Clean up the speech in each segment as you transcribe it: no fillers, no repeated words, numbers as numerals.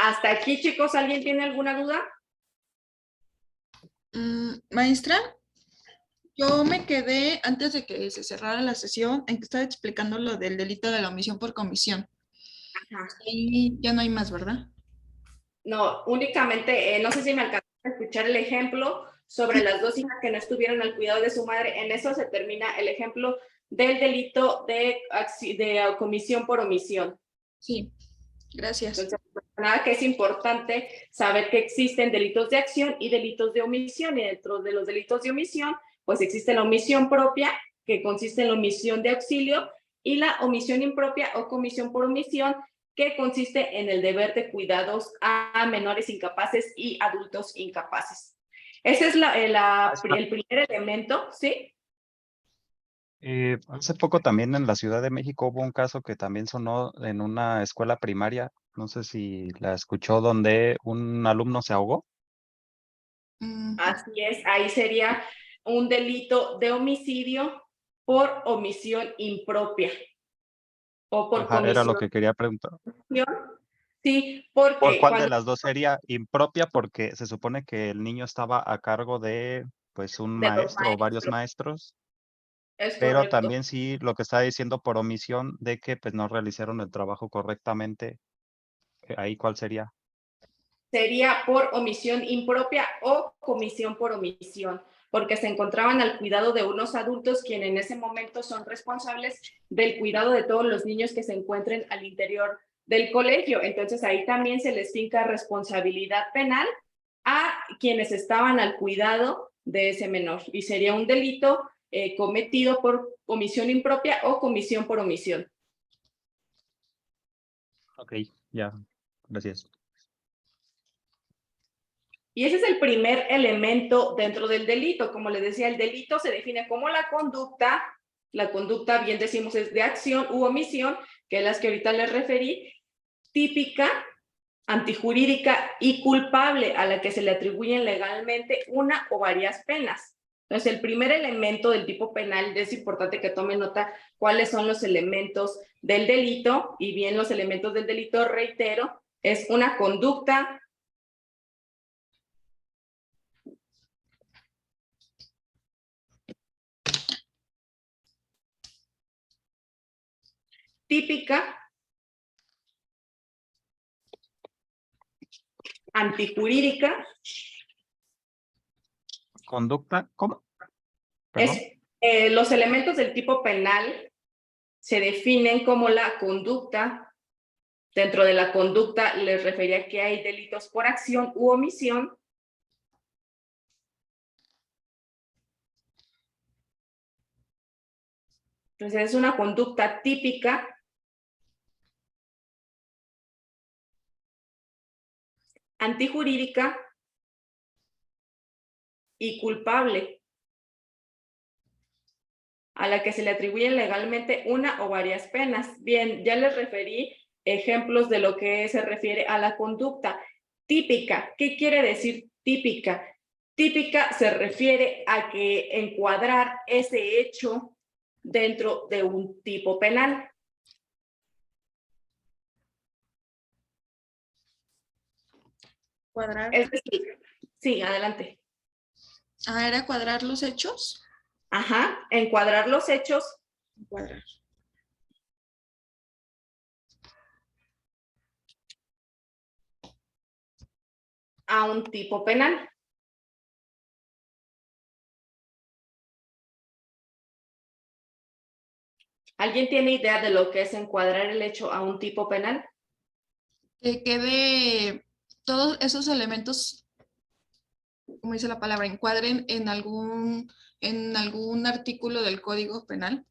Hasta aquí, chicos, ¿alguien tiene alguna duda? Maestra, yo me quedé antes de que se cerrara la sesión en que estaba explicando lo del delito de la omisión por comisión. Ajá. Y ya no hay más, ¿verdad? No, únicamente, no sé si me alcanzó a escuchar el ejemplo sobre Sí, las dos hijas que no estuvieron al cuidado de su madre. En eso se termina el ejemplo del delito de comisión por omisión. sí, gracias. Entonces, nada que es importante saber que existen delitos de acción y delitos de omisión, y dentro de los delitos de omisión, pues existe la omisión propia, que consiste en la omisión de auxilio, y la omisión impropia o comisión por omisión, que consiste en el deber de cuidados a menores incapaces y adultos incapaces. Ese es Maestra, el primer elemento, ¿sí? hace poco también en la Ciudad de México hubo un caso que también sonó en una escuela primaria, no sé si la escuchó, donde un alumno se ahogó. Mm, Así es, ahí sería un delito de homicidio por omisión impropia o por Ajá, era lo comisión. que quería preguntar. Sí, ¿Por porque cuál de cuando las dos sería impropia? Porque se supone que el niño estaba a cargo de, pues, un de los maestro o varios maestros, maestros, es pero correcto. también sí lo que está diciendo por omisión de que, pues, no realizaron el trabajo correctamente. Ahí, ¿cuál sería? Sería por omisión impropia o comisión por omisión, porque se encontraban al cuidado de unos adultos quienes en ese momento son responsables del cuidado de todos los niños que se encuentren al interior del colegio. Entonces ahí también se les finca responsabilidad penal a quienes estaban al cuidado de ese menor, y sería un delito cometido por omisión impropia o comisión por omisión. Ok, ya, gracias. Y ese es el primer elemento dentro del delito. Como les decía, el delito se define como la conducta bien decimos es de acción u omisión, que es las que ahorita les referí, típica, antijurídica y culpable, a la que se le atribuyen legalmente una o varias penas. Entonces, el primer elemento del tipo penal, es importante que tomen nota cuáles son los elementos del delito, y bien los elementos del delito, reitero, es una conducta típica, antijurídica, ¿Conducta? ¿Cómo? es Perdón. los elementos del tipo penal se definen como la conducta. Dentro de la conducta les refería que hay delitos por acción u omisión. Entonces es una conducta típica, antijurídica y culpable, a la que se le atribuyen legalmente una o varias penas. Bien, ya les referí ejemplos de lo que se refiere a la conducta típica. ¿Qué quiere decir típica? Típica se refiere a que encuadrar ese hecho dentro de un tipo penal. cuadrar. Es decir, sí, adelante. Ah, era cuadrar los hechos. Ajá, encuadrar los hechos Cuadrar. a un tipo penal. ¿Alguien tiene idea de lo que es encuadrar el hecho a un tipo penal? Que quede todos esos elementos, como dice la palabra, encuadren en algún artículo del Código Penal,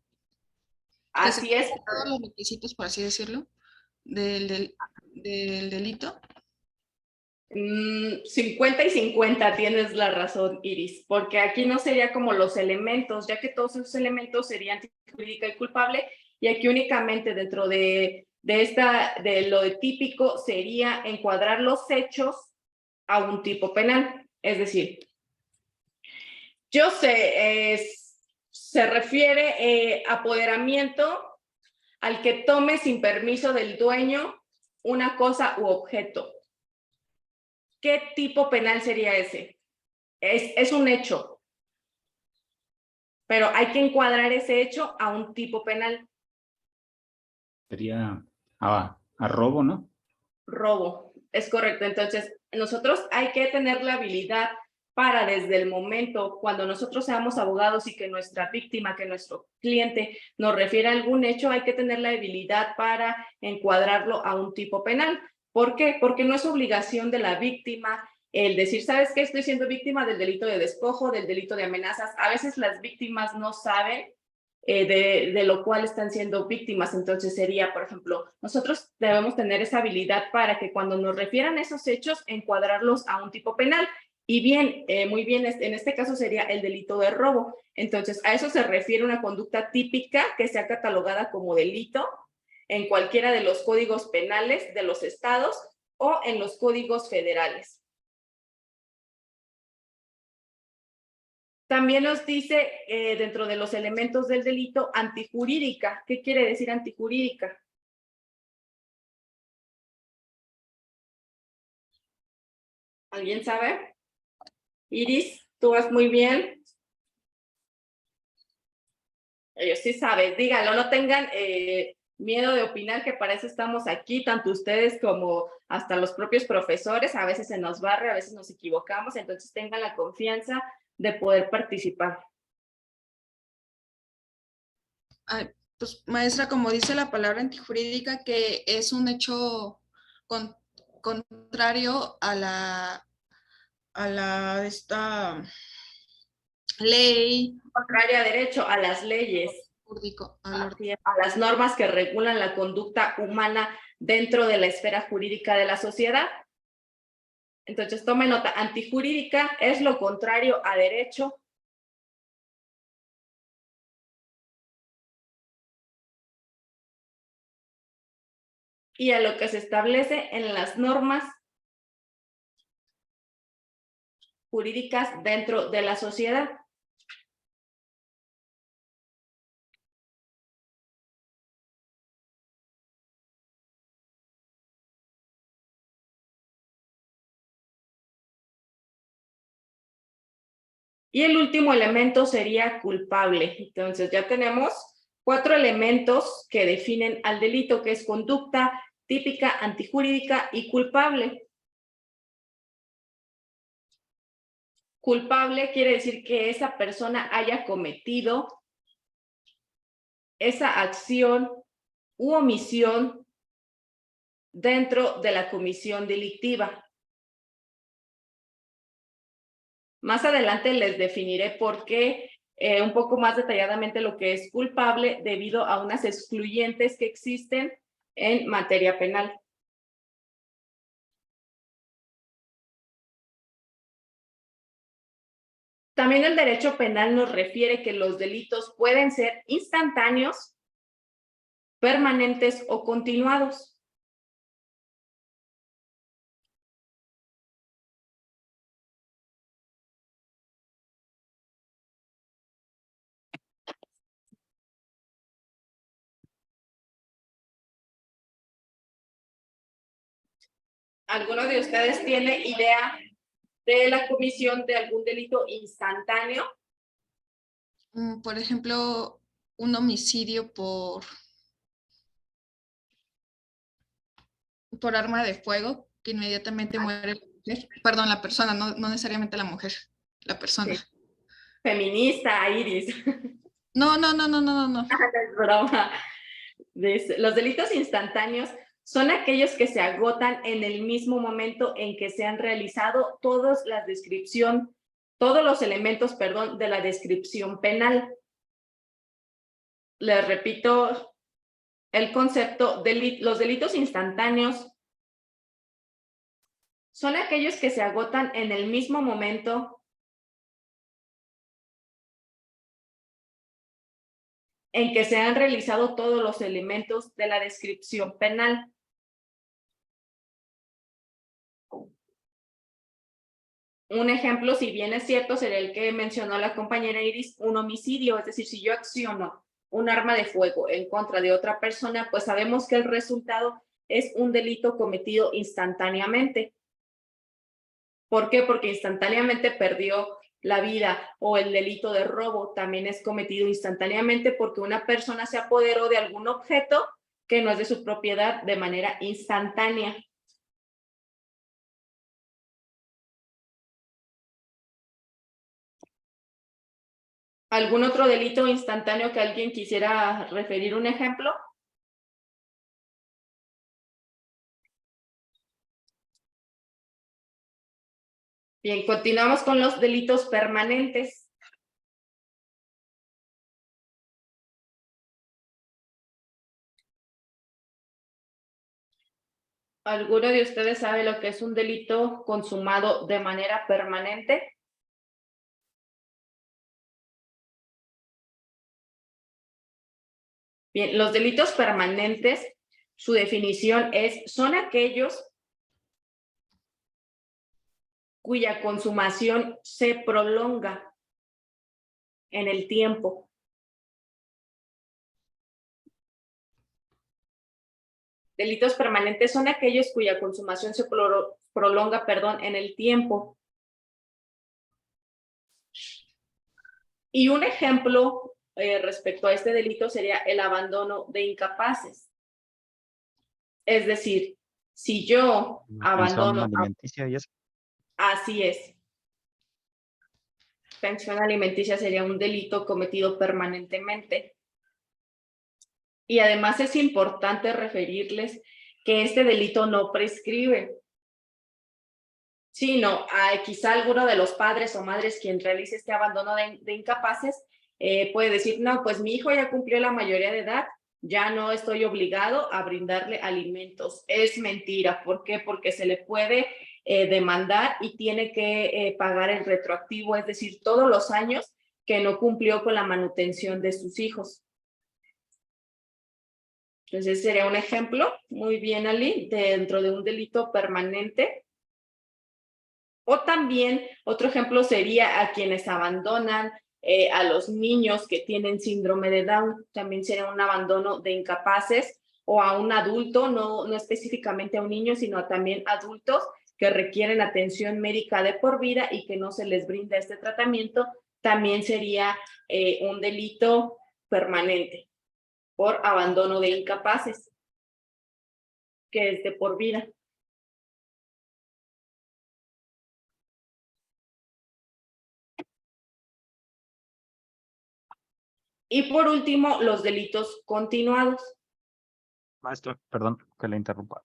que se Así es. cumplan todos los requisitos, por así decirlo, del delito. 50 y 50, tienes la razón, Iris, porque aquí no sería como los elementos, ya que todos esos elementos serían jurídica y culpable, y aquí únicamente dentro de lo de típico sería encuadrar los hechos a un tipo penal. Es decir, yo sé, se refiere apoderamiento al que tome sin permiso del dueño una cosa u objeto. ¿qué tipo penal sería ese? Es un hecho, pero hay que encuadrar ese hecho a un tipo penal. Sería a robo, ¿no? Robo, es correcto. Entonces, nosotros hay que tener la habilidad para desde el momento, cuando nosotros seamos abogados y que nuestra víctima, que nuestro cliente nos refiere a algún hecho, hay que tener la habilidad para encuadrarlo a un tipo penal. ¿Por qué? Porque no es obligación de la víctima el decir, ¿sabes qué? Estoy siendo víctima del delito de despojo, del delito de amenazas. A veces las víctimas no saben de lo cual están siendo víctimas. Entonces sería, por ejemplo, nosotros debemos tener esa habilidad para que cuando nos refieran a esos hechos, encuadrarlos a un tipo penal. Y bien, muy bien, en este caso sería el delito de robo. Entonces, a eso se refiere una conducta típica que sea catalogada como delito en cualquiera de los códigos penales de los estados o en los códigos federales. También nos dice dentro de los elementos del delito antijurídica. ¿Qué quiere decir antijurídica? ¿Alguien sabe? Iris, tú vas muy bien. Ellos sí saben, díganlo, no tengan miedo de opinar, que para eso estamos aquí, tanto ustedes como hasta los propios profesores. A veces se nos barre, a veces nos equivocamos, entonces tengan la confianza de poder participar. Ay, pues maestra, como dice la palabra antijurídica, que es un hecho contrario a esta ley, Contrario a derecho, a las leyes, a las normas que regulan la conducta humana dentro de la esfera jurídica de la sociedad. Entonces, tome nota, antijurídica es lo contrario a derecho. Y a lo que se establece en las normas jurídicas dentro de la sociedad. Y el último elemento sería culpable. Entonces ya tenemos 4 elementos que definen al delito, que es conducta típica, antijurídica y culpable. Culpable quiere decir que esa persona haya cometido esa acción u omisión dentro de la comisión delictiva. Más adelante les definiré por qué un poco más detalladamente lo que es culpable debido a unas excluyentes que existen en materia penal. También el derecho penal nos refiere que los delitos pueden ser instantáneos, permanentes o continuados. ¿Alguno de ustedes tiene idea de la comisión de algún delito instantáneo? Por ejemplo, un homicidio por arma de fuego, que inmediatamente muere la mujer. Perdón, la persona, no necesariamente la mujer, la persona. Sí. Feminista, Iris. No. Es broma. Los delitos instantáneos son aquellos que se agotan en el mismo momento en que se han realizado todos los elementos, de la descripción penal. Les repito el concepto, los delitos instantáneos son aquellos que se agotan en el mismo momento en que se han realizado todos los elementos de la descripción penal. Un ejemplo, si bien es cierto, sería el que mencionó la compañera Iris, un homicidio, es decir, si yo acciono un arma de fuego en contra de otra persona, pues sabemos que el resultado es un delito cometido instantáneamente. ¿Por qué? Porque instantáneamente perdió la vida, o el delito de robo también es cometido instantáneamente porque una persona se apoderó de algún objeto que no es de su propiedad de manera instantánea. ¿Algún otro delito instantáneo que alguien quisiera referir un ejemplo? Bien, continuamos con los delitos permanentes. ¿Alguno de ustedes sabe lo que es un delito consumado de manera permanente? Bien, los delitos permanentes, su definición son aquellos cuya consumación se prolonga en el tiempo. Delitos permanentes son aquellos cuya consumación se prolonga, en el tiempo. Y un ejemplo respecto a este delito sería el abandono de incapaces. Es decir, si yo abandono... alimenticia y eso. Así es. Pensión alimenticia sería un delito cometido permanentemente. Y además es importante referirles que este delito no prescribe, sino quizá alguno de los padres o madres quien realice este abandono de incapaces puede decir, no, pues mi hijo ya cumplió la mayoría de edad, ya no estoy obligado a brindarle alimentos. Es mentira. ¿Por qué? Porque se le puede demandar y tiene que pagar el retroactivo, es decir, todos los años que no cumplió con la manutención de sus hijos. Entonces sería un ejemplo, muy bien, Ali, dentro de un delito permanente. O también otro ejemplo sería a quienes abandonan a los niños que tienen síndrome de Down, también sería un abandono de incapaces, o a un adulto, no específicamente a un niño, sino también adultos que requieren atención médica de por vida y que no se les brinda este tratamiento, también sería un delito permanente por abandono de incapaces, que es de por vida. Y por último, los delitos continuados. Maestro, perdón que le interrumpa.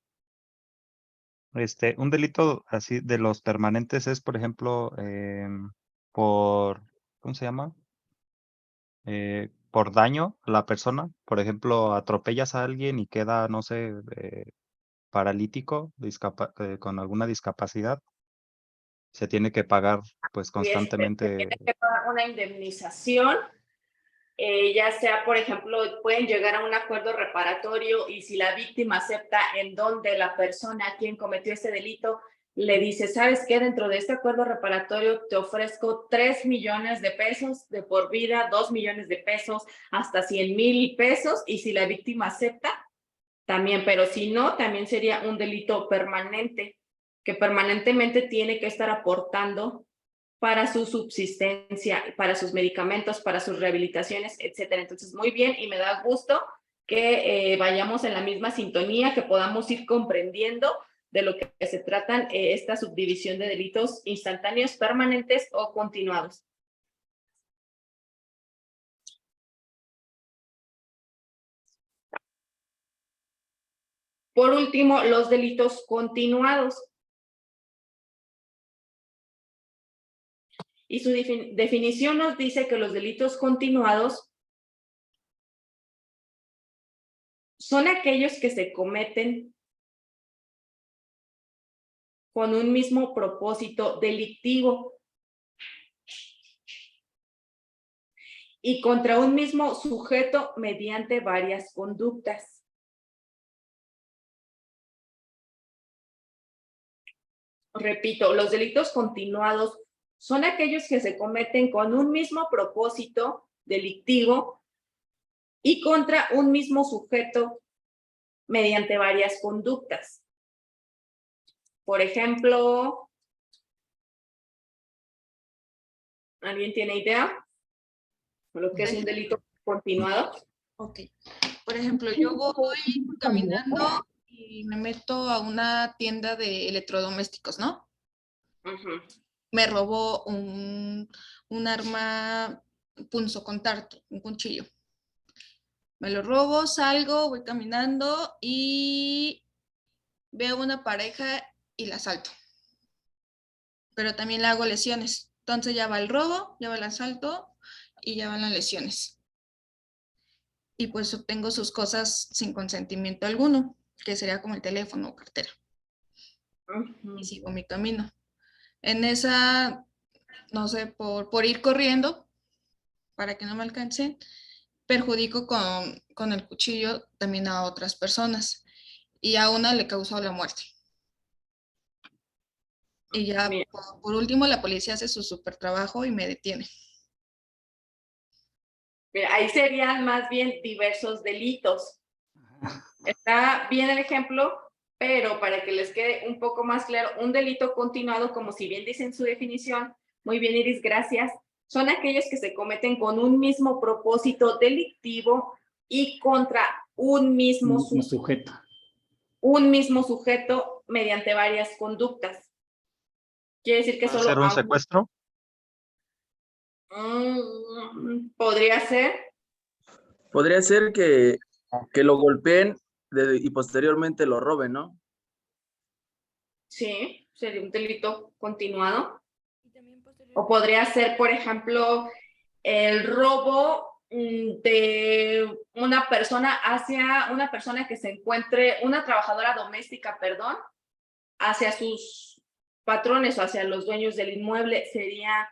Un delito así de los permanentes es, por ejemplo, por, ¿cómo se llama? Por daño a la persona. Por ejemplo, atropellas a alguien y queda, no sé, paralítico, con alguna discapacidad. Se tiene que pagar, pues, Se constantemente. tiene que pagar una indemnización, ya sea, por ejemplo, pueden llegar a un acuerdo reparatorio y si la víctima acepta en donde la persona quien cometió ese delito le dice, ¿sabes qué? Dentro de este acuerdo reparatorio te ofrezco 3 millones de pesos de por vida, 2 millones de pesos, hasta 100,000 pesos, y si la víctima acepta, también, pero si no, también sería un delito permanente, que permanentemente tiene que estar aportando para su subsistencia, para sus medicamentos, para sus rehabilitaciones, etcétera. Entonces, muy bien, y me da gusto que vayamos en la misma sintonía, que podamos ir comprendiendo de lo que se tratan esta subdivisión de delitos instantáneos, permanentes o continuados. Por último, los delitos continuados. Y su definición nos dice que los delitos continuados son aquellos que se cometen con un mismo propósito delictivo y contra un mismo sujeto mediante varias conductas. Repito, los delitos continuados son aquellos que se cometen con un mismo propósito delictivo y contra un mismo sujeto mediante varias conductas. Por ejemplo, ¿Alguien tiene idea de lo que es un delito continuado? Ok. Por ejemplo, yo voy caminando y me meto a una tienda de electrodomésticos, ¿no? Ujú. Me robó un arma punzocortante, un cuchillo. Me lo robo, salgo, voy caminando y veo una pareja y la asalto. Pero también le hago lesiones. Entonces ya va el robo, ya va el asalto y ya van las lesiones. Y pues obtengo sus cosas sin consentimiento alguno, que sería como el teléfono o cartera. Ujú. Y sigo mi camino. En esa, no sé, por ir corriendo para que no me alcancen, perjudico con el cuchillo también a otras personas y a una le causó la muerte. Y ya Mira, por último la policía hace su súper trabajo y me detiene. mira, ahí serían más bien diversos delitos. Está bien el ejemplo, pero para que les quede un poco más claro, un delito continuado, como si bien dice en su definición, muy bien Iris, gracias, son aquellos que se cometen con un mismo propósito delictivo y contra un mismo Un sujeto. mediante varias conductas. Quiere decir que ¿Puede solo ser un secuestro? Podría ser. Podría ser que lo golpeen y posteriormente lo roben, ¿no? Sí, sería un delito continuado. O podría ser, por ejemplo, el robo de una persona hacia una persona que se encuentre, una trabajadora doméstica, perdón, hacia sus patrones o hacia los dueños del inmueble. Sería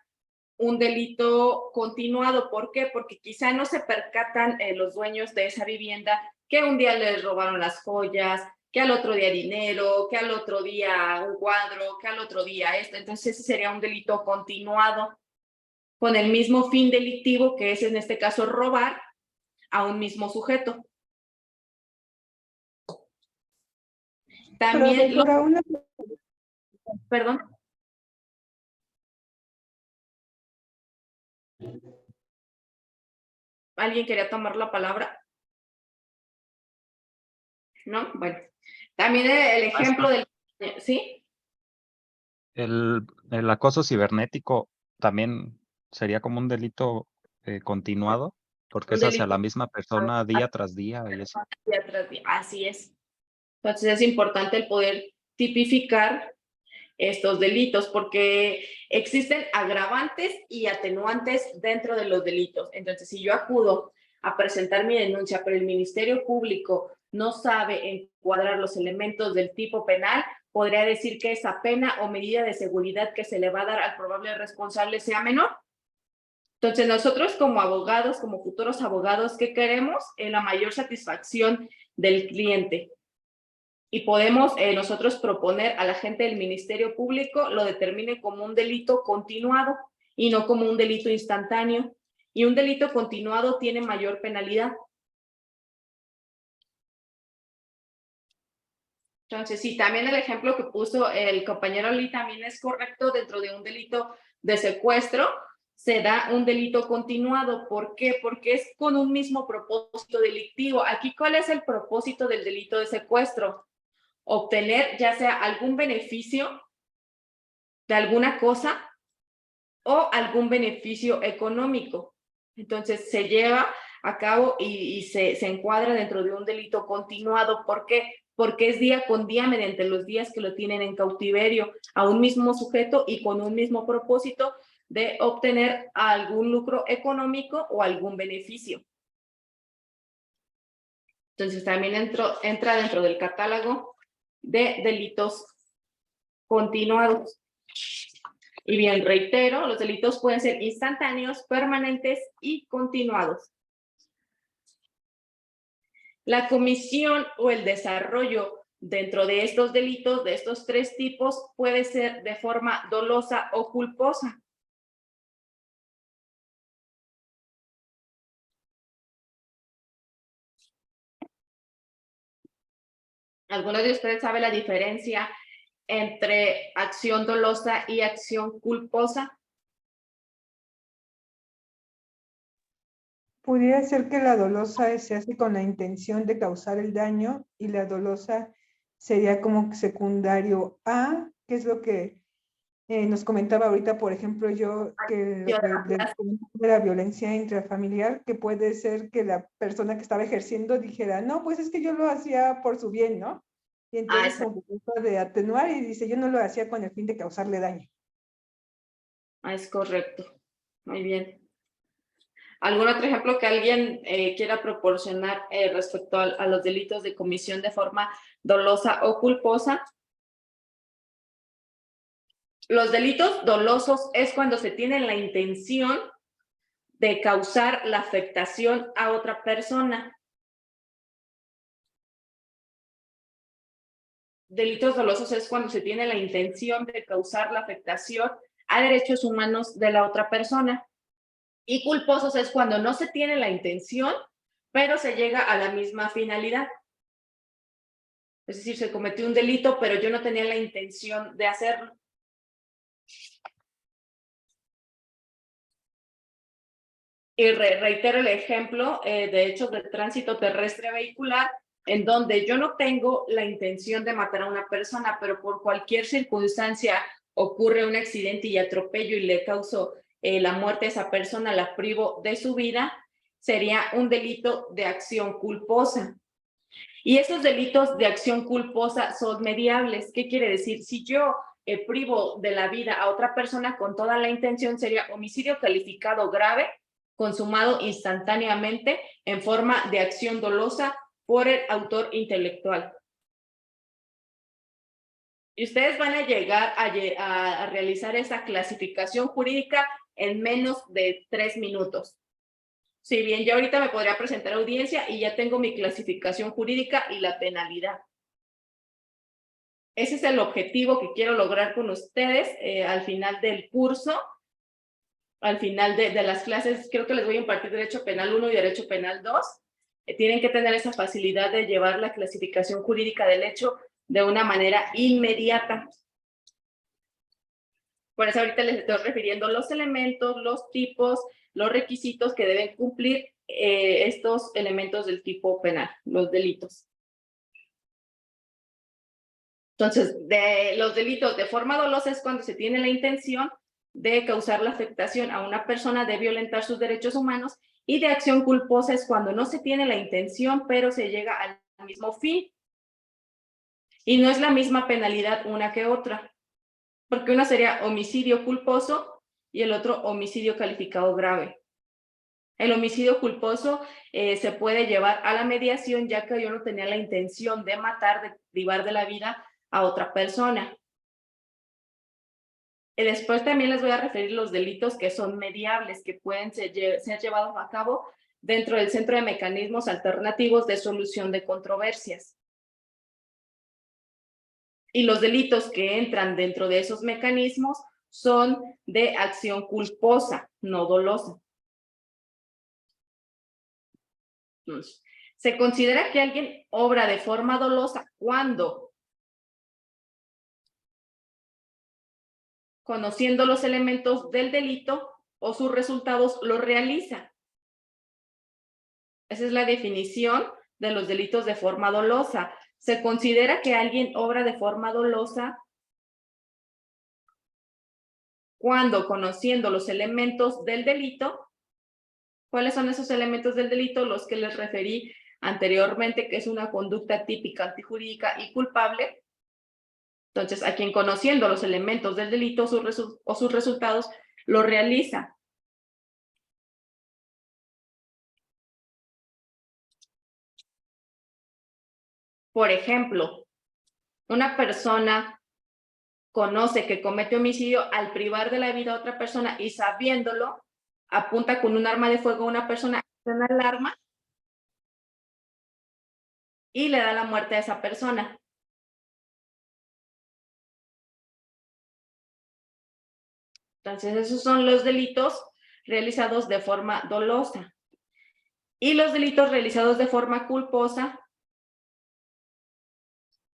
un delito continuado. ¿Por qué? Porque quizá no se percatan los dueños de esa vivienda que un día les robaron las joyas, que al otro día dinero, que al otro día un cuadro, que al otro día esto. Entonces ese sería un delito continuado con el mismo fin delictivo, que es en este caso robar a un mismo sujeto. También, perdón. ¿Alguien quería tomar la palabra? ¿No? Bueno. También el ejemplo del... ¿Sí? El acoso cibernético también sería como un delito continuado, porque Un es hacia la delito misma persona día tras día y eso. día tras día. Así es. Entonces es importante el poder tipificar estos delitos porque existen agravantes y atenuantes dentro de los delitos. Entonces, si yo acudo a presentar mi denuncia, pero el Ministerio Público no sabe encuadrar los elementos del tipo penal, podría decir que esa pena o medida de seguridad que se le va a dar al probable responsable sea menor. Entonces, nosotros como abogados, como futuros abogados, ¿qué queremos? La mayor satisfacción del cliente. Y podemos nosotros proponer a la gente del Ministerio Público lo determine como un delito continuado y no como un delito instantáneo. Y un delito continuado tiene mayor penalidad. Entonces, sí, también el ejemplo que puso el compañero Lee también es correcto. Dentro de un delito de secuestro se da un delito continuado. ¿Por qué? Porque es con un mismo propósito delictivo. Aquí, ¿cuál es el propósito del delito de secuestro? Obtener ya sea algún beneficio de alguna cosa o algún beneficio económico. Entonces se lleva a cabo y se encuadra dentro de un delito continuado. ¿Por qué? Porque es día con día mediante los días que lo tienen en cautiverio a un mismo sujeto y con un mismo propósito de obtener algún lucro económico o algún beneficio. Entonces también entra dentro del catálogo de delitos continuados. Y bien, reitero, los delitos pueden ser instantáneos, permanentes y continuados. La comisión o el desarrollo dentro de estos delitos, de estos tres tipos, puede ser de forma dolosa o culposa. ¿Alguno de ustedes sabe la diferencia entre acción dolosa y acción culposa? Pudiera ser que la dolosa se hace con la intención de causar el daño y la dolosa sería como secundario a, que es lo que nos comentaba ahorita, por ejemplo, yo, que lo que de la violencia intrafamiliar, que puede ser que la persona que estaba ejerciendo dijera, no, pues es que yo lo hacía por su bien, ¿no? Y entonces como que trata de atenuar y dice, yo no lo hacía con el fin de causarle daño. Es correcto. Muy bien. ¿Algún otro ejemplo que alguien quiera proporcionar respecto a los delitos de comisión de forma dolosa o culposa? Los delitos dolosos es cuando se tiene la intención de causar la afectación a otra persona. Delitos dolosos es cuando se tiene la intención de causar la afectación a derechos humanos de la otra persona. Y culposos es cuando no se tiene la intención, pero se llega a la misma finalidad. Es decir, se cometió un delito, pero yo no tenía la intención de hacerlo. Y reitero el ejemplo de hechos de tránsito terrestre vehicular, en donde yo no tengo la intención de matar a una persona, pero por cualquier circunstancia ocurre un accidente y atropello y le causo la muerte a esa persona, la privo de su vida, sería un delito de acción culposa. Y esos delitos de acción culposa son mediables. ¿Qué quiere decir? Si yo privo de la vida a otra persona con toda la intención, sería homicidio calificado grave, consumado instantáneamente en forma de acción dolosa por el autor intelectual. Y ustedes van a llegar a realizar esa clasificación jurídica en menos de 3 minutos. Si bien yo ahorita me podría presentar a audiencia y ya tengo mi clasificación jurídica y la penalidad. Ese es el objetivo que quiero lograr con ustedes al final del curso. Al final de las clases, creo que les voy a impartir Derecho Penal 1 y Derecho Penal 2. Tienen que tener esa facilidad de llevar la clasificación jurídica del hecho de una manera inmediata. Por eso ahorita les estoy refiriendo los elementos, los tipos, los requisitos que deben cumplir estos elementos del tipo penal, los delitos. Entonces, de los delitos de forma dolosa es cuando se tiene la intención de causar la afectación a una persona, de violentar sus derechos humanos, y de acción culposa es cuando no se tiene la intención, pero se llega al mismo fin. Y no es la misma penalidad una que otra, porque una sería homicidio culposo y el otro homicidio calificado grave. El homicidio culposo se puede llevar a la mediación, ya que yo no tenía la intención de matar, de privar de la vida a otra persona. Y después también les voy a referir los delitos que son mediables, que pueden ser llevados a cabo dentro del Centro de Mecanismos Alternativos de Solución de Controversias. Y los delitos que entran dentro de esos mecanismos son de acción culposa, no dolosa. Entonces, se considera que alguien obra de forma dolosa cuando, conociendo los elementos del delito o sus resultados, lo realiza. Esa es la definición de los delitos de forma dolosa. Se considera que alguien obra de forma dolosa cuando, conociendo los elementos del delito. ¿Cuáles son esos elementos del delito? Los que les referí anteriormente, que es una conducta típica, antijurídica y culpable. Entonces, a quien, conociendo los elementos del delito o sus resultados, lo realiza. Por ejemplo, una persona conoce que comete homicidio al privar de la vida a otra persona y, sabiéndolo, apunta con un arma de fuego a una persona, suena el alarma y le da la muerte a esa persona. Entonces, esos son los delitos realizados de forma dolosa. Y los delitos realizados de forma culposa,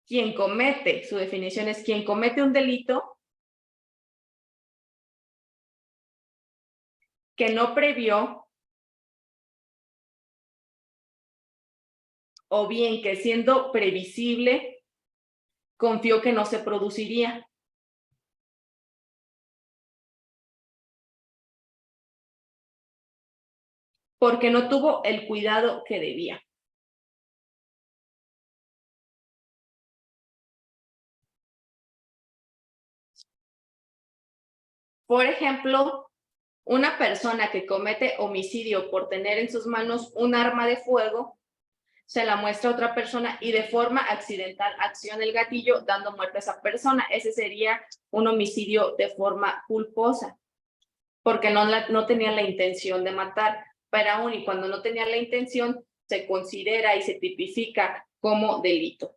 quien comete, su definición es quien comete un delito que no previó o bien que siendo previsible, confió que no se produciría. Porque no tuvo el cuidado que debía. Por ejemplo, una persona que comete homicidio por tener en sus manos un arma de fuego, se la muestra a otra persona y de forma accidental acciona el gatillo dando muerte a esa persona. Ese sería un homicidio de forma culposa, porque no tenía la intención de matar. Pero aún y cuando no tenía la intención, se considera y se tipifica como delito.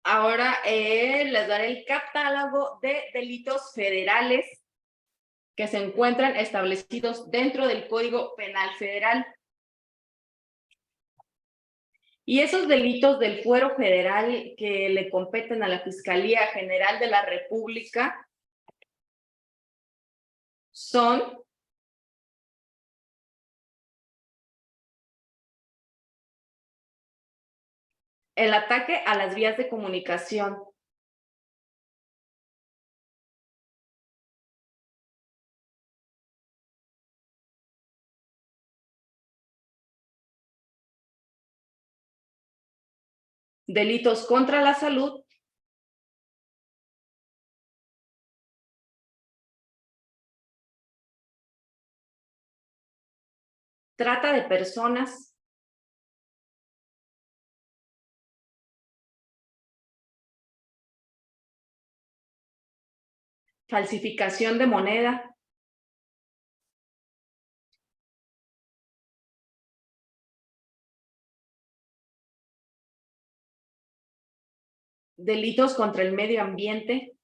Ahora les daré el catálogo de delitos federales que se encuentran establecidos dentro del Código Penal Federal. Y esos delitos del fuero federal que le competen a la Fiscalía General de la República son el ataque a las vías de comunicación, delitos contra la salud, trata de personas, falsificación de moneda, delitos contra el medio ambiente,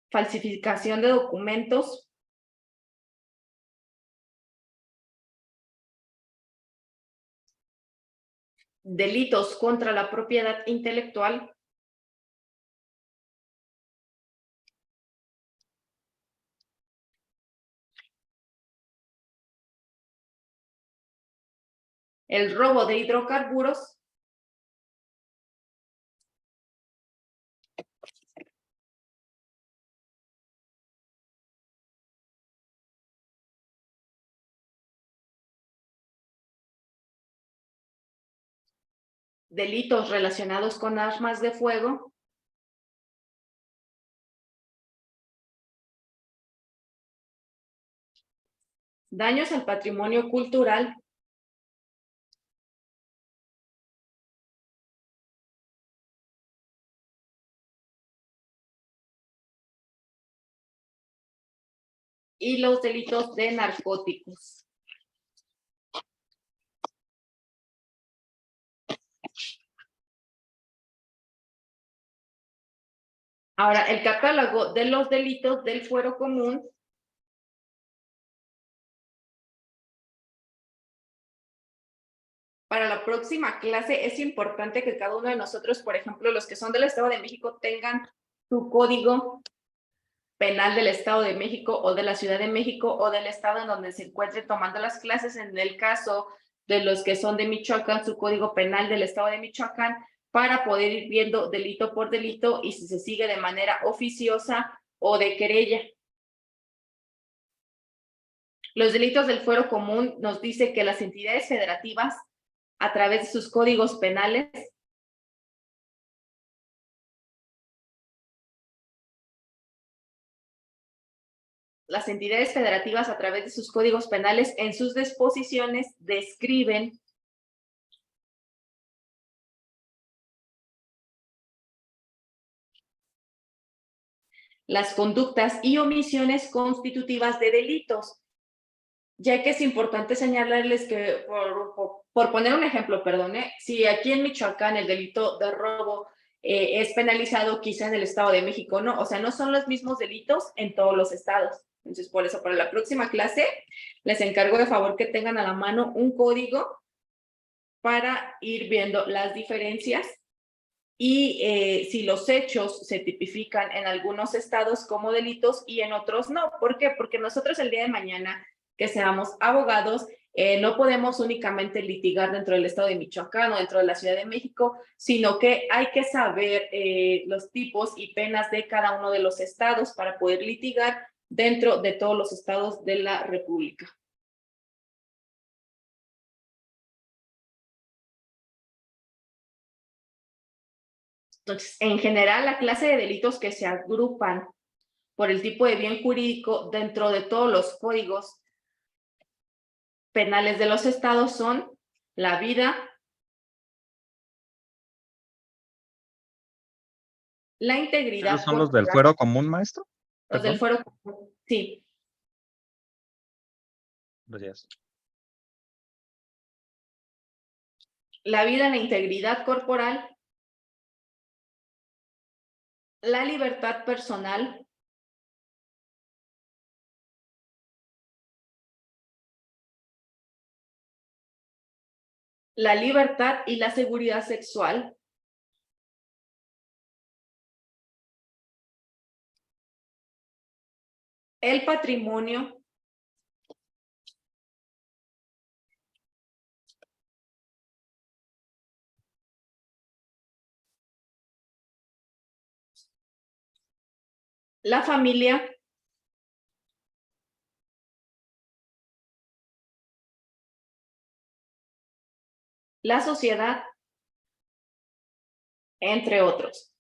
falsificación de documentos, delitos contra la propiedad intelectual, el robo de hidrocarburos, delitos relacionados con armas de fuego, daños al patrimonio cultural, y los delitos de narcóticos. Ahora, el catálogo de los delitos del fuero común para la próxima clase es importante que cada uno de nosotros, por ejemplo, los que son del Estado de México, tengan su código penal del Estado de México o de la Ciudad de México o del estado en donde se encuentren tomando las clases. En el caso de los que son de Michoacán, su código penal del Estado de Michoacán, para poder ir viendo delito por delito y si se sigue de manera oficiosa o de querella. Los delitos del fuero común nos dice que las entidades federativas, a través de sus códigos penales, en sus disposiciones describen las conductas y omisiones constitutivas de delitos, ya que es importante señalarles que, por poner un ejemplo, si aquí en Michoacán el delito de robo es penalizado, quizá en el Estado de México no, o sea, no son los mismos delitos en todos los estados. Entonces, por eso, para la próxima clase, les encargo de favor que tengan a la mano un código para ir viendo las diferencias y si los hechos se tipifican en algunos estados como delitos y en otros no. ¿Por qué? Porque nosotros el día de mañana que seamos abogados, no podemos únicamente litigar dentro del estado de Michoacán o dentro de la Ciudad de México, sino que hay que saber los tipos y penas de cada uno de los estados para poder litigar dentro de todos los estados de la República. Entonces, en general, la clase de delitos que se agrupan por el tipo de bien jurídico dentro de todos los códigos penales de los estados son la vida, la integridad. ¿Esos son los del fuero común, maestro? Los del Perdón. fuero común, sí. Gracias. La vida, la integridad corporal, la libertad personal, la libertad y la seguridad sexual, el patrimonio, la familia, la sociedad, entre otros.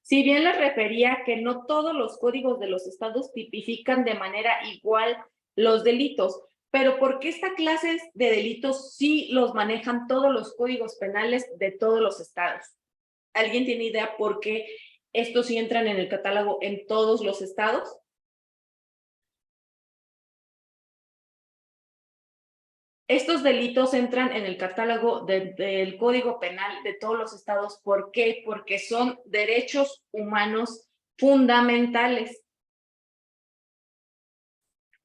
Si bien les refería que no todos los códigos de los estados tipifican de manera igual los delitos, pero ¿por qué esta clase de delitos sí los manejan todos los códigos penales de todos los estados? ¿Alguien tiene idea por qué estos sí entran en el catálogo en todos los estados? Estos delitos entran en el catálogo del Código Penal de todos los estados. ¿Por qué? Porque son derechos humanos fundamentales.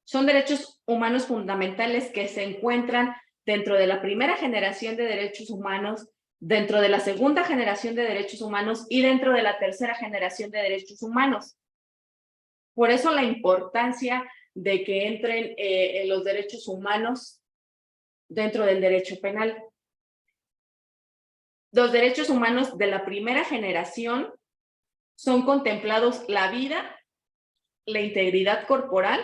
Son derechos humanos fundamentales que se encuentran dentro de la primera generación de derechos humanos, dentro de la segunda generación de derechos humanos y dentro de la tercera generación de derechos humanos. Por eso la importancia de que entren los derechos humanos dentro del derecho penal. Los derechos humanos de la primera generación son contemplados la vida, la integridad corporal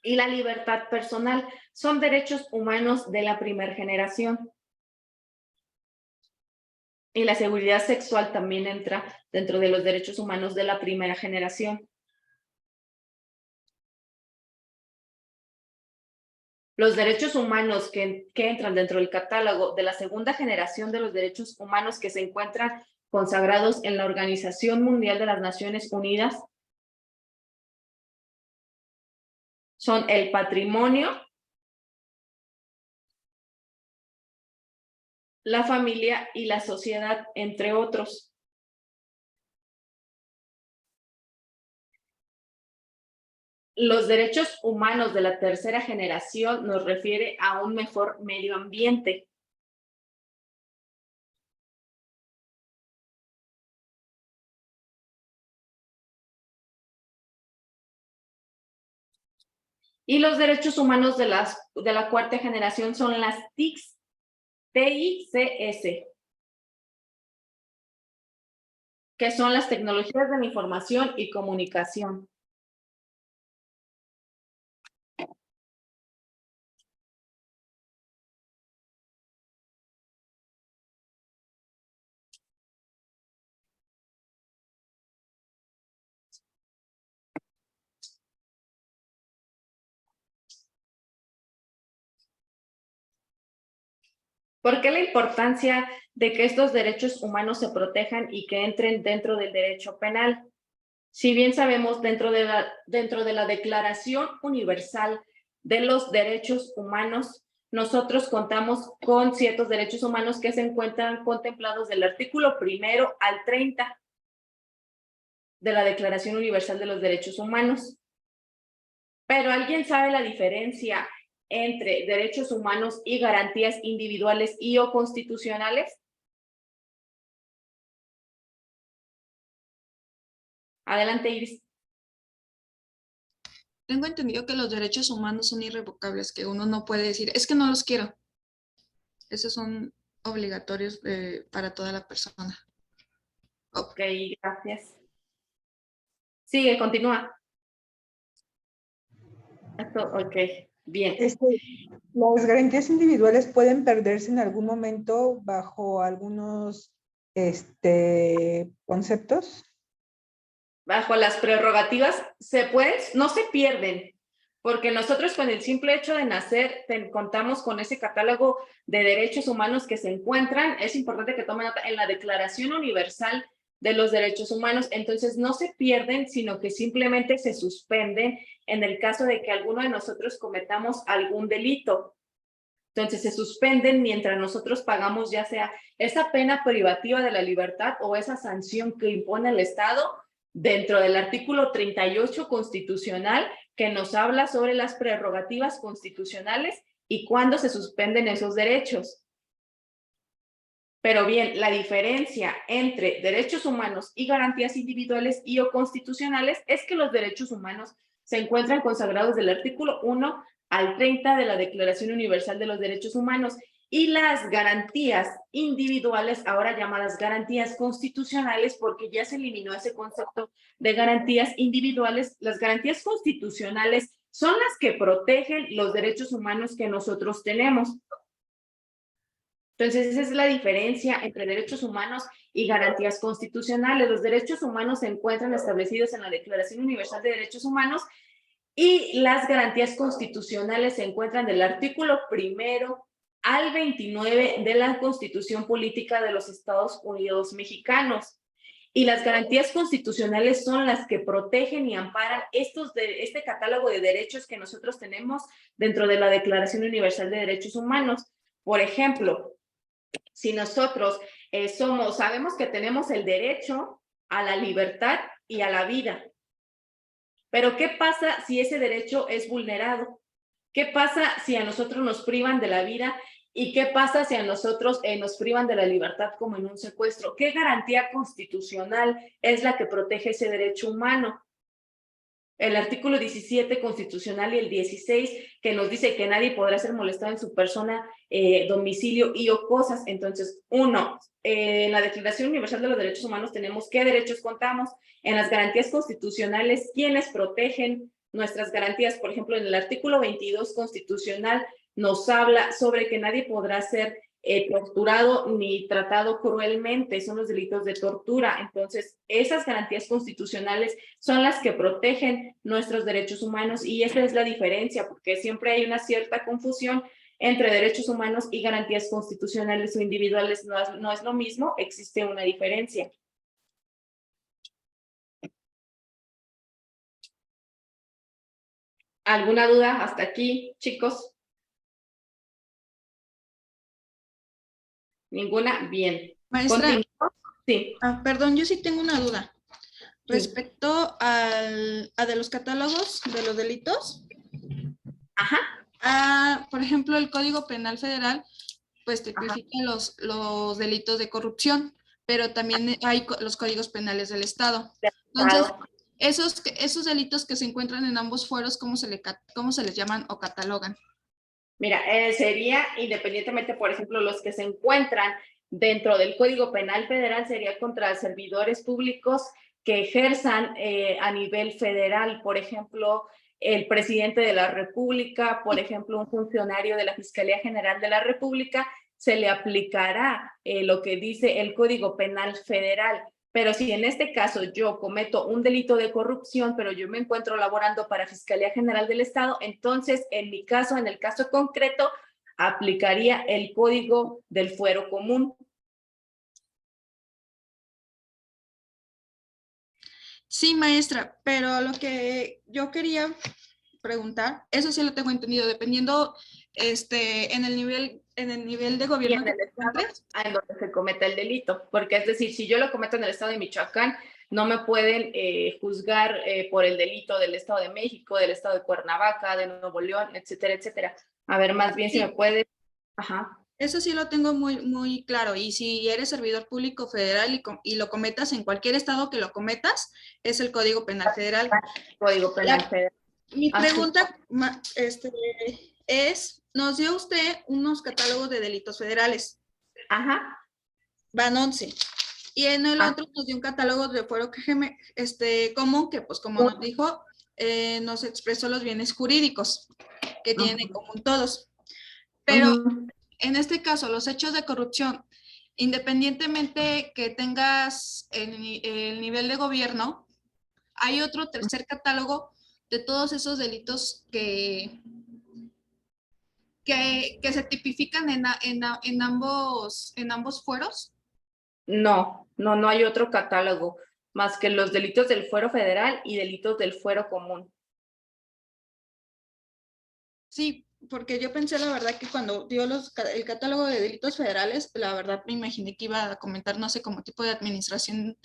y la libertad personal. Son derechos humanos de la primera generación. Y la seguridad sexual también entra dentro de los derechos humanos de la primera generación. Los derechos humanos que entran dentro del catálogo de la segunda generación de los derechos humanos que se encuentran consagrados en la Organización Mundial de las Naciones Unidas son el patrimonio, la familia y la sociedad, entre otros. Los derechos humanos de la tercera generación nos refiere a un mejor medio ambiente. Y los derechos humanos de la cuarta generación son las TICs, TICS, que son las tecnologías de la información y comunicación. ¿Por qué la importancia de que estos derechos humanos se protejan y que entren dentro del derecho penal? Si bien sabemos, dentro de la Declaración Universal de los Derechos Humanos, nosotros contamos con ciertos derechos humanos que se encuentran contemplados del artículo 1 al 30 de la Declaración Universal de los Derechos Humanos. Pero ¿alguien sabe la diferencia entre derechos humanos y garantías individuales y o constitucionales? Adelante, Iris. Tengo entendido que los derechos humanos son irrevocables, que uno no puede decir, es que no los quiero. Esos son obligatorios para toda la persona. Ok, gracias. Sigue, continúa. Ok, bien. Las garantías individuales pueden perderse en algún momento bajo algunos conceptos. Bajo las prerrogativas no se pierden, porque nosotros con el simple hecho de nacer contamos con ese catálogo de derechos humanos que se encuentran. Es importante que tomen nota en la Declaración Universal de los Derechos Humanos. Entonces no se pierden, sino que simplemente se suspenden en el caso de que alguno de nosotros cometamos algún delito. Entonces se suspenden mientras nosotros pagamos ya sea esa pena privativa de la libertad o esa sanción que impone el Estado dentro del artículo 38 constitucional, que nos habla sobre las prerrogativas constitucionales y cuándo se suspenden esos derechos. Pero bien, la diferencia entre derechos humanos y garantías individuales y o constitucionales es que los derechos humanos se encuentran consagrados del artículo 1 al 30 de la Declaración Universal de los Derechos Humanos, y las garantías individuales, ahora llamadas garantías constitucionales, porque ya se eliminó ese concepto de garantías individuales. Las garantías constitucionales son las que protegen los derechos humanos que nosotros tenemos. Entonces, esa es la diferencia entre derechos humanos y garantías constitucionales. Los derechos humanos se encuentran establecidos en la Declaración Universal de Derechos Humanos, y las garantías constitucionales se encuentran del artículo 1 al 29 de la Constitución Política de los Estados Unidos Mexicanos. Y las garantías constitucionales son las que protegen y amparan este catálogo de derechos que nosotros tenemos dentro de la Declaración Universal de Derechos Humanos. Por ejemplo, si nosotros sabemos que tenemos el derecho a la libertad y a la vida, pero ¿qué pasa si ese derecho es vulnerado? ¿Qué pasa si a nosotros nos privan de la vida? ¿Y qué pasa si a nosotros nos privan de la libertad como en un secuestro? ¿Qué garantía constitucional es la que protege ese derecho humano? El artículo 17 constitucional y el 16, que nos dice que nadie podrá ser molestado en su persona, domicilio y o cosas. Entonces, en la Declaración Universal de los Derechos Humanos tenemos qué derechos contamos. En las garantías constitucionales, ¿quiénes protegen nuestras garantías? Por ejemplo, en el artículo 22 constitucional nos habla sobre que nadie podrá ser torturado ni tratado cruelmente, son los delitos de tortura. Entonces, esas garantías constitucionales son las que protegen nuestros derechos humanos, y esa es la diferencia, porque siempre hay una cierta confusión entre derechos humanos y garantías constitucionales o individuales. No es lo mismo, existe una diferencia. ¿Alguna duda hasta aquí, chicos? ¿Ninguna? Bien. Maestra, sí. Perdón, yo sí tengo una duda. Sí. Respecto a de los catálogos de los delitos. Ajá. Por ejemplo, el Código Penal Federal, pues tipifica los delitos de corrupción, pero también hay los códigos penales del Estado. Entonces, esos delitos que se encuentran en ambos fueros, ¿cómo se les llaman o catalogan? Mira, sería independientemente, por ejemplo, los que se encuentran dentro del Código Penal Federal sería contra servidores públicos que ejerzan a nivel federal, por ejemplo, el presidente de la República, por ejemplo, un funcionario de la Fiscalía General de la República, se le aplicará lo que dice el Código Penal Federal. Pero si en este caso yo cometo un delito de corrupción, pero yo me encuentro laborando para Fiscalía General del Estado, entonces en mi caso, en el caso concreto, aplicaría el Código del Fuero Común. Sí, maestra, pero lo que yo quería preguntar, eso sí lo tengo entendido, dependiendo en el nivel de gobierno en donde se cometa el delito, porque es decir, si yo lo cometo en el estado de Michoacán, No me pueden juzgar por el delito del Estado de México, del Estado de Cuernavaca, de Nuevo León, etcétera, etcétera. A ver, más bien si me puede... Ajá. Eso sí lo tengo muy claro. Y si eres servidor público federal y lo cometas en cualquier estado que lo cometas, es el Código Penal Federal. Código Penal Federal. Mi Así. pregunta es, nos dio usted unos catálogos de delitos federales. Ajá. Van 11. Y en el otro nos dio un catálogo de fuero común, que pues como nos dijo, nos expresó los bienes jurídicos que tienen en común todos. Pero en este caso, los hechos de corrupción, independientemente que tengas el nivel de gobierno, hay otro tercer catálogo de todos esos delitos que se tipifican en ambos fueros. No hay otro catálogo más que los delitos del fuero federal y delitos del fuero común. Sí, porque yo pensé la verdad que cuando dio el catálogo de delitos federales, la verdad me imaginé que iba a comentar, no sé, como tipo de administración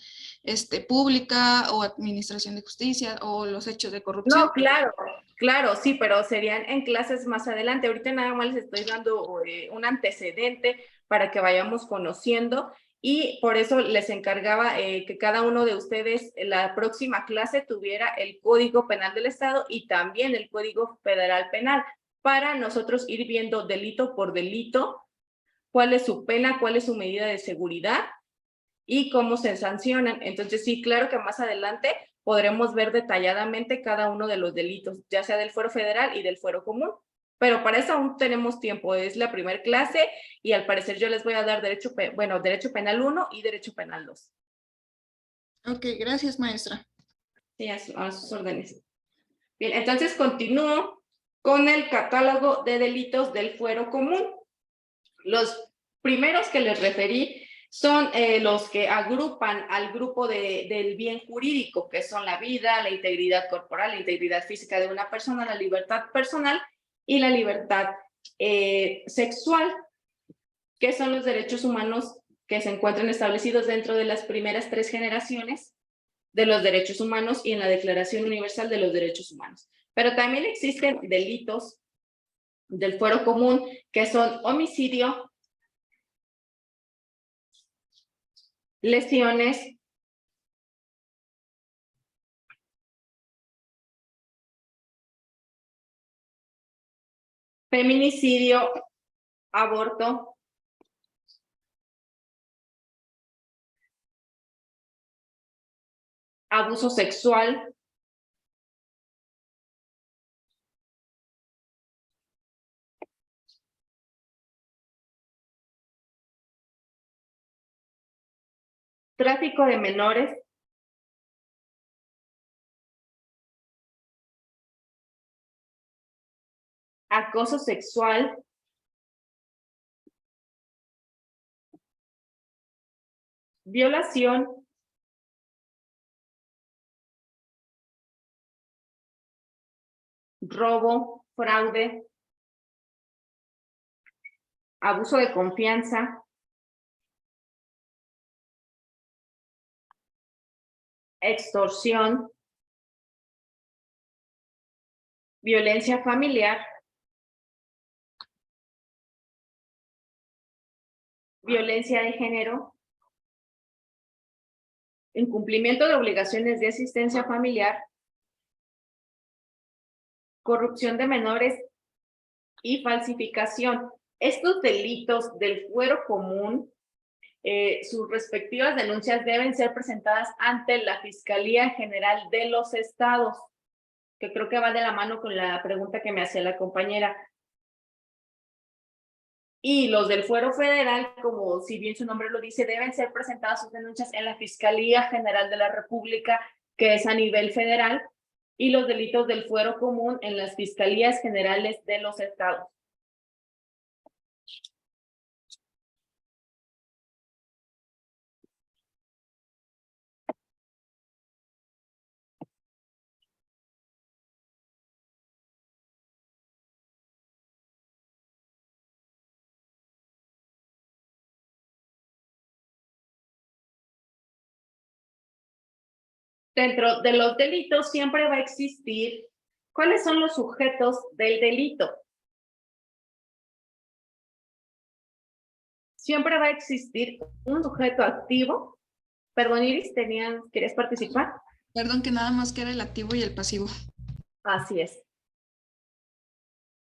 pública o administración de justicia o los hechos de corrupción. No, claro, sí, pero serían en clases más adelante. Ahorita nada más les estoy dando un antecedente para que vayamos conociendo y por eso les encargaba que cada uno de ustedes en la próxima clase tuviera el Código Penal del Estado y también el Código Federal Penal para nosotros ir viendo delito por delito cuál es su pena, cuál es su medida de seguridad y cómo se sancionan. Entonces, sí, claro que más adelante podremos ver detalladamente cada uno de los delitos, ya sea del fuero federal y del fuero común. Pero para eso aún tenemos tiempo, es la primera clase y al parecer yo les voy a dar derecho penal 1 y derecho penal 2. Ok, gracias, maestra. Sí, a sus órdenes. Bien, entonces continúo con el catálogo de delitos del fuero común. Los primeros que les referí son los que agrupan al grupo del bien jurídico, que son la vida, la integridad corporal, la integridad física de una persona, la libertad personal y la libertad sexual, que son los derechos humanos que se encuentran establecidos dentro de las primeras 3 generaciones de los derechos humanos y en la Declaración Universal de los Derechos Humanos. Pero también existen delitos del fuero común, que son homicidio, lesiones, feminicidio, aborto, abuso sexual, tráfico de menores, acoso sexual, violación, robo, fraude, abuso de confianza, extorsión, violencia familiar, violencia de género, incumplimiento de obligaciones de asistencia familiar, corrupción de menores y falsificación. Estos delitos del fuero común, sus respectivas denuncias deben ser presentadas ante la Fiscalía General de los Estados, que creo que va de la mano con la pregunta que me hacía la compañera. Y los del fuero federal, como si bien su nombre lo dice, deben ser presentadas sus denuncias en la Fiscalía General de la República, que es a nivel federal, y los delitos del fuero común en las Fiscalías Generales de los Estados. Dentro de los delitos siempre va a existir cuáles son los sujetos del delito. Siempre va a existir un sujeto activo. Perdón, Iris, ¿querías participar? Perdón, que nada más que era el activo y el pasivo. Así es.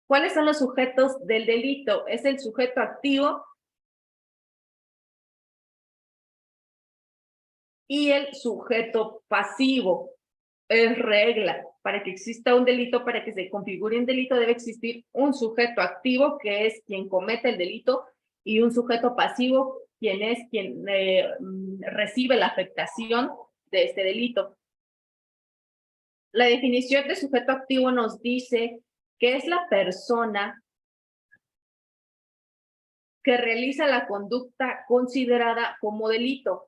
¿Cuáles son los sujetos del delito? Es el sujeto activo y el sujeto pasivo. Es regla. Para que exista un delito, para que se configure un delito, debe existir un sujeto activo, que es quien comete el delito, y un sujeto pasivo, quien es quien recibe la afectación de este delito. La definición de sujeto activo nos dice que es la persona que realiza la conducta considerada como delito.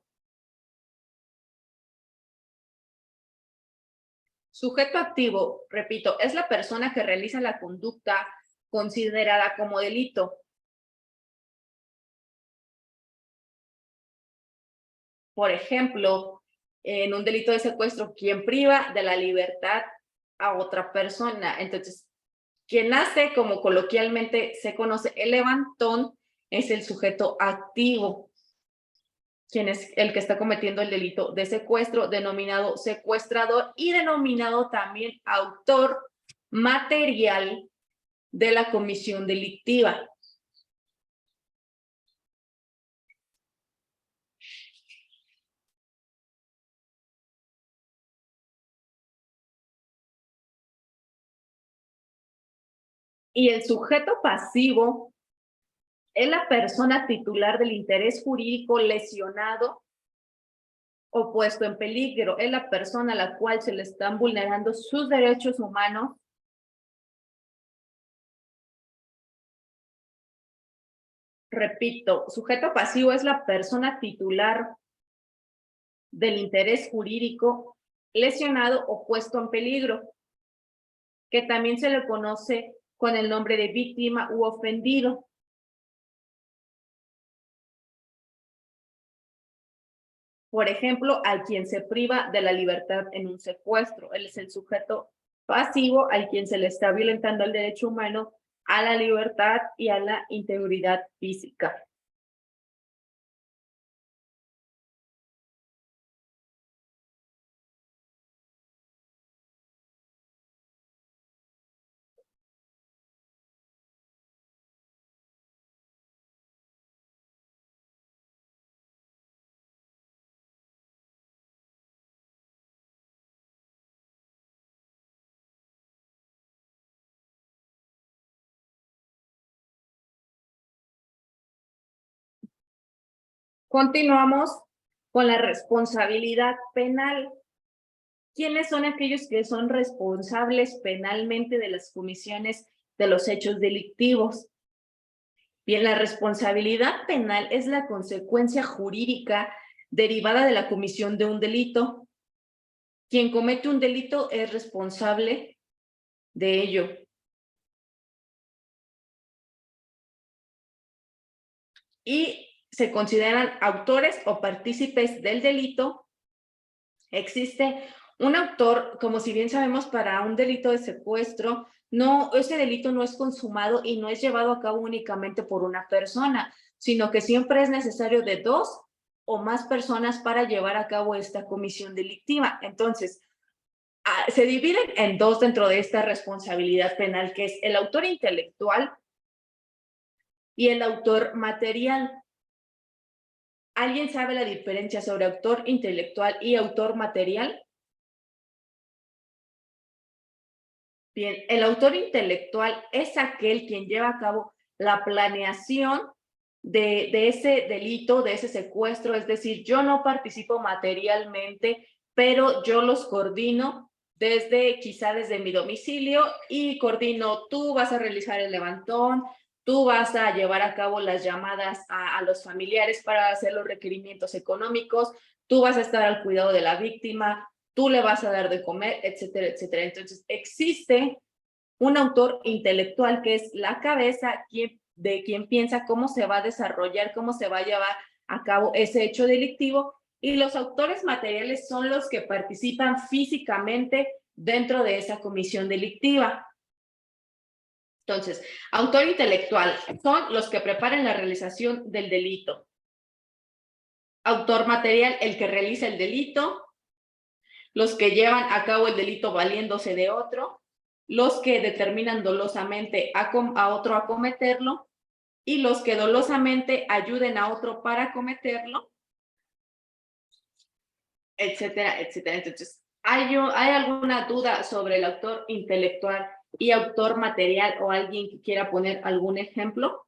Sujeto activo, repito, es la persona que realiza la conducta considerada como delito. Por ejemplo, en un delito de secuestro, quien priva de la libertad a otra persona. Entonces, quien hace, como coloquialmente se conoce, el levantón, es el sujeto activo, quien es el que está cometiendo el delito de secuestro, denominado secuestrador y denominado también autor material de la comisión delictiva. Y el sujeto pasivo es la persona titular del interés jurídico lesionado o puesto en peligro. Es la persona a la cual se le están vulnerando sus derechos humanos. Repito, sujeto pasivo es la persona titular del interés jurídico lesionado o puesto en peligro, que también se le conoce con el nombre de víctima u ofendido. Por ejemplo, a quien se priva de la libertad en un secuestro. Él es el sujeto pasivo al quien se le está violentando el derecho humano a la libertad y a la integridad física. Continuamos con la responsabilidad penal. ¿Quiénes son aquellos que son responsables penalmente de las comisiones de los hechos delictivos? Bien, la responsabilidad penal es la consecuencia jurídica derivada de la comisión de un delito. Quien comete un delito es responsable de ello. Y se consideran autores o partícipes del delito. Existe un autor, como si bien sabemos, para un delito de secuestro, ese delito no es consumado y no es llevado a cabo únicamente por una persona, sino que siempre es necesario de 2 o más personas para llevar a cabo esta comisión delictiva. Entonces, se dividen en 2 dentro de esta responsabilidad penal, que es el autor intelectual y el autor material. ¿Alguien sabe la diferencia sobre autor intelectual y autor material? Bien, el autor intelectual es aquel quien lleva a cabo la planeación de ese delito, de ese secuestro, es decir, yo no participo materialmente, pero yo los coordino quizá desde mi domicilio y coordino, tú vas a realizar el levantón, tú vas a llevar a cabo las llamadas a los familiares para hacer los requerimientos económicos, tú vas a estar al cuidado de la víctima, tú le vas a dar de comer, etcétera, etcétera. Entonces, existe un autor intelectual que es la cabeza de quien piensa cómo se va a desarrollar, cómo se va a llevar a cabo ese hecho delictivo, Y los autores materiales son los que participan físicamente dentro de esa comisión delictiva. Entonces, autor intelectual son los que preparan la realización del delito. Autor material, el que realiza el delito. Los que llevan a cabo el delito valiéndose de otro. Los que determinan dolosamente a otro a cometerlo. Y los que dolosamente ayuden a otro para cometerlo. Etcétera, etcétera. Entonces, ¿hay alguna duda sobre el autor intelectual y autor material o alguien que quiera poner algún ejemplo?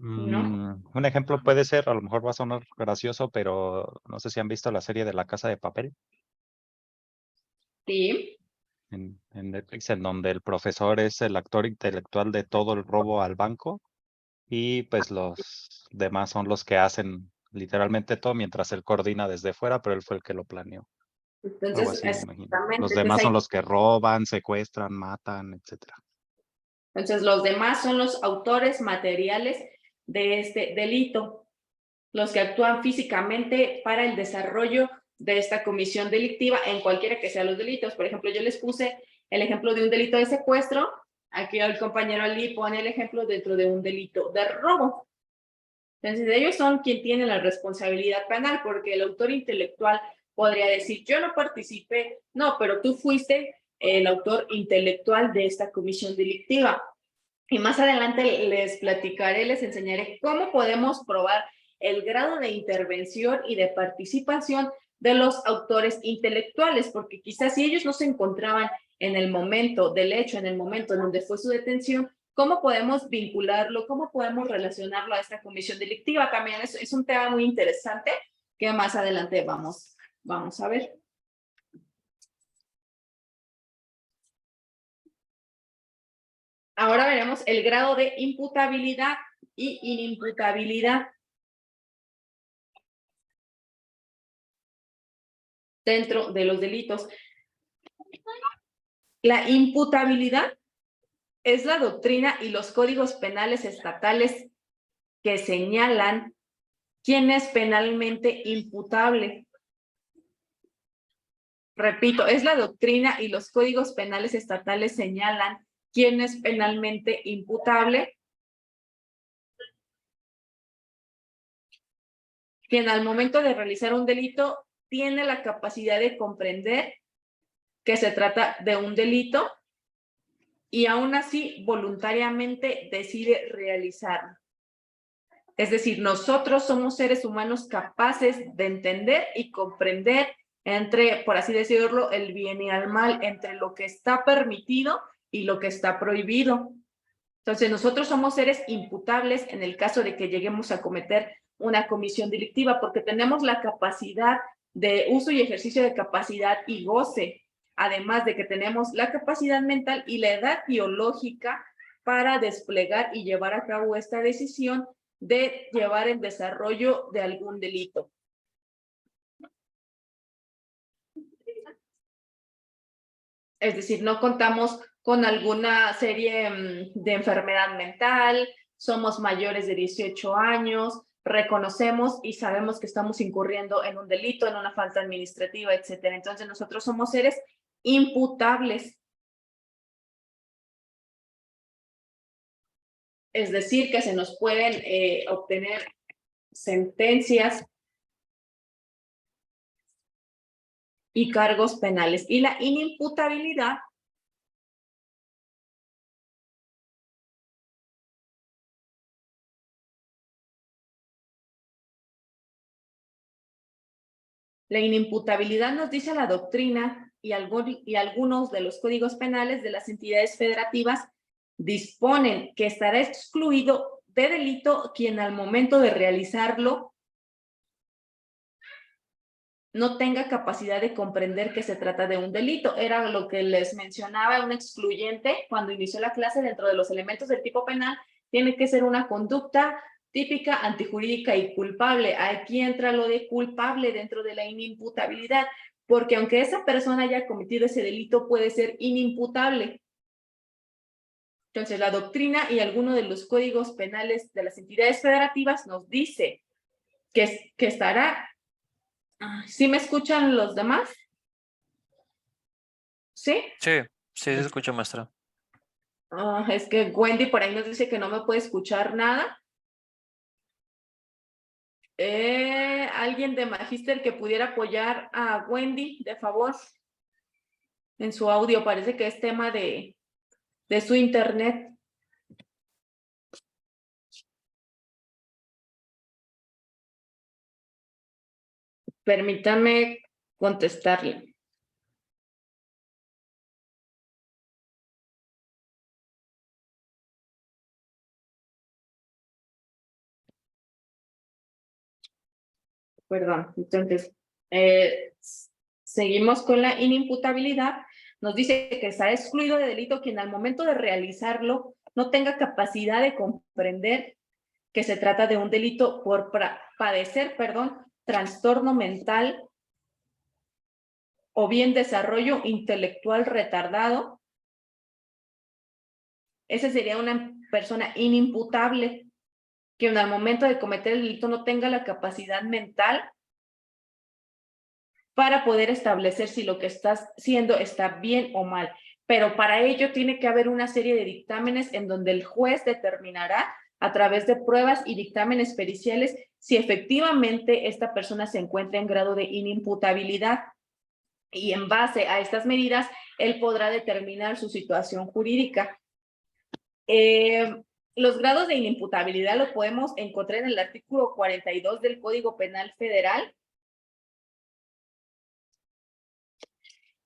¿No? Un ejemplo puede ser, a lo mejor va a sonar gracioso, pero no sé si han visto la serie de La Casa de Papel Sí. en Netflix, en donde el profesor es el actor intelectual de todo el robo al banco y pues los demás son los que hacen literalmente todo mientras él coordina desde fuera, pero él fue el que lo planeó. Algo Entonces, así, me imagino. exactamente. Los Entonces, demás son los que roban, secuestran, matan, etcétera. entonces, los demás son los autores materiales de este delito, los que actúan físicamente para el desarrollo de esta comisión delictiva en cualquiera que sean los delitos. Por ejemplo, yo les puse el ejemplo de un delito de secuestro. Aquí el compañero Ali pone el ejemplo dentro de un delito de robo. Entonces, ellos son quien tiene la responsabilidad penal, porque el autor intelectual podría decir, yo no participé, no, pero tú fuiste el autor intelectual de esta comisión delictiva. Y más adelante les platicaré, les enseñaré cómo podemos probar el grado de intervención y de participación de los autores intelectuales, porque quizás si ellos no se encontraban en el momento del hecho, en el momento en donde fue su detención, ¿cómo podemos vincularlo? ¿Cómo podemos relacionarlo a esta comisión delictiva? También es un tema muy interesante que más adelante vamos a ver. Ahora veremos el grado de imputabilidad y inimputabilidad dentro de los delitos. La imputabilidad es la doctrina y los códigos penales estatales que señalan quién es penalmente imputable. Repito, es la doctrina y los códigos penales estatales señalan quién es penalmente imputable, quien al momento de realizar un delito tiene la capacidad de comprender que se trata de un delito y aún así voluntariamente decide realizarlo. Es decir, nosotros somos seres humanos capaces de entender y comprender entre, por así decirlo, el bien y el mal, entre lo que está permitido y lo que está prohibido. Entonces, nosotros somos seres imputables en el caso de que lleguemos a cometer una comisión delictiva, porque tenemos la capacidad de uso y ejercicio de capacidad y goce, además de que tenemos la capacidad mental y la edad biológica para desplegar y llevar a cabo esta decisión de llevar el desarrollo de algún delito. Es decir, no contamos con alguna serie de enfermedad mental, somos mayores de 18 años, reconocemos y sabemos que estamos incurriendo en un delito, en una falta administrativa, etcétera. Entonces, nosotros somos seres imputables. Es decir, que se nos pueden obtener sentencias y cargos penales. Y la inimputabilidad nos dice la doctrina y algunos de los códigos penales de las entidades federativas disponen que estará excluido de delito quien al momento de realizarlo no tenga capacidad de comprender que se trata de un delito. Era lo que les mencionaba, un excluyente cuando inició la clase. Dentro de los elementos del tipo penal tiene que ser una conducta típica, antijurídica y culpable. Aquí entra lo de culpable dentro de la inimputabilidad, porque aunque esa persona haya cometido ese delito, puede ser inimputable. Entonces, la doctrina y alguno de los códigos penales de las entidades federativas nos dice que estará... ¿Sí me escuchan los demás? ¿Sí? Sí, sí se escucha, maestra. Es que Wendy por ahí nos dice que no me puede escuchar nada. ¿Alguien de Magíster que pudiera apoyar a Wendy, de favor? En su audio, parece que es tema de su internet. Permítame contestarle. Perdón, entonces, seguimos con la inimputabilidad. Nos dice que está excluido de delito quien al momento de realizarlo no tenga capacidad de comprender que se trata de un delito por padecer, trastorno mental o bien desarrollo intelectual retardado. Esa sería una persona inimputable que al momento de cometer el delito no tenga la capacidad mental para poder establecer si lo que estás haciendo está bien o mal. Pero para ello tiene que haber una serie de dictámenes en donde el juez determinará a través de pruebas y dictámenes periciales si efectivamente esta persona se encuentra en grado de inimputabilidad. Y en base a estas medidas, él podrá determinar su situación jurídica. Los grados de inimputabilidad lo podemos encontrar en el artículo 42 del Código Penal Federal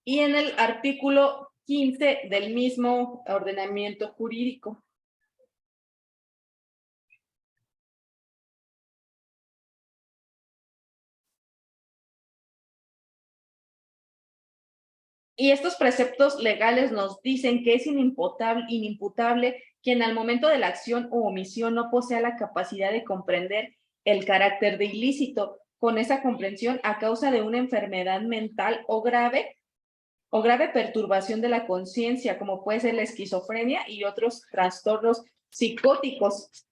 y en el artículo 15 del mismo ordenamiento jurídico. Y estos preceptos legales nos dicen que es inimputable quien al momento de la acción o omisión no posea la capacidad de comprender el carácter de ilícito. Con esa comprensión, a causa de una enfermedad mental o grave perturbación de la conciencia, como puede ser la esquizofrenia y otros trastornos psicóticos.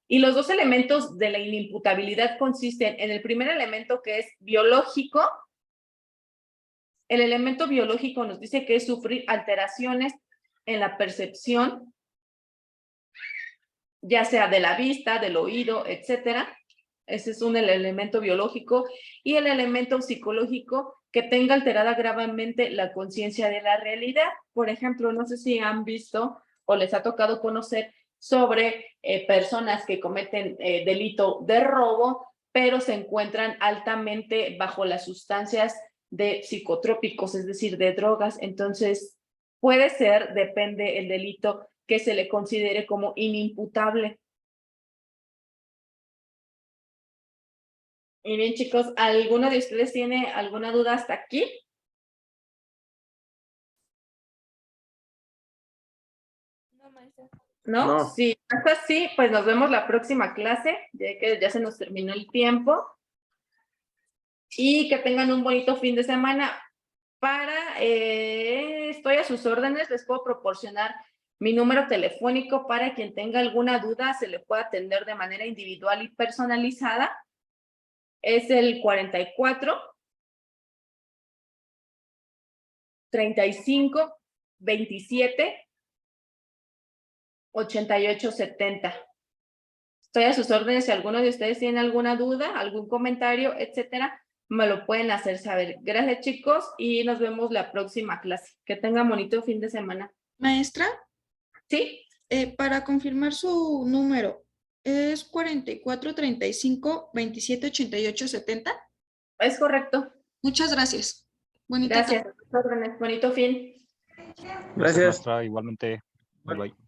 Y los dos elementos de la inimputabilidad consisten en el primer elemento, que es biológico. El elemento biológico nos dice que es sufrir alteraciones en la percepción, ya sea de la vista, del oído, etcétera. Ese es el elemento biológico. Y el elemento psicológico, que tenga alterada gravemente la conciencia de la realidad. Por ejemplo, no sé si han visto o les ha tocado conocer sobre personas que cometen delito de robo, pero se encuentran altamente bajo las sustancias de psicotrópicos, es decir, de drogas. Entonces, puede ser, depende el delito, que se le considere como inimputable. Y bien, chicos, ¿alguno de ustedes tiene alguna duda hasta aquí? No, maestra. ¿No? No. Sí, hasta así, pues nos vemos la próxima clase, ya que ya se nos terminó el tiempo. Y que tengan un bonito fin de semana. Estoy a sus órdenes, les puedo proporcionar mi número telefónico para quien tenga alguna duda, se le pueda atender de manera individual y personalizada. Es el 44 35 27 88 70. Estoy a sus órdenes. Si alguno de ustedes tiene alguna duda, algún comentario, etcétera, me lo pueden hacer saber. Gracias, chicos, y nos vemos la próxima clase. Que tengan bonito fin de semana. Maestra, ¿Sí? para confirmar su número, ¿es 44 35 27 88 70? Es correcto. Muchas gracias. Bonita Gracias. A sus órdenes. Bonito fin. Gracias. Maestra, igualmente. Bye, bye.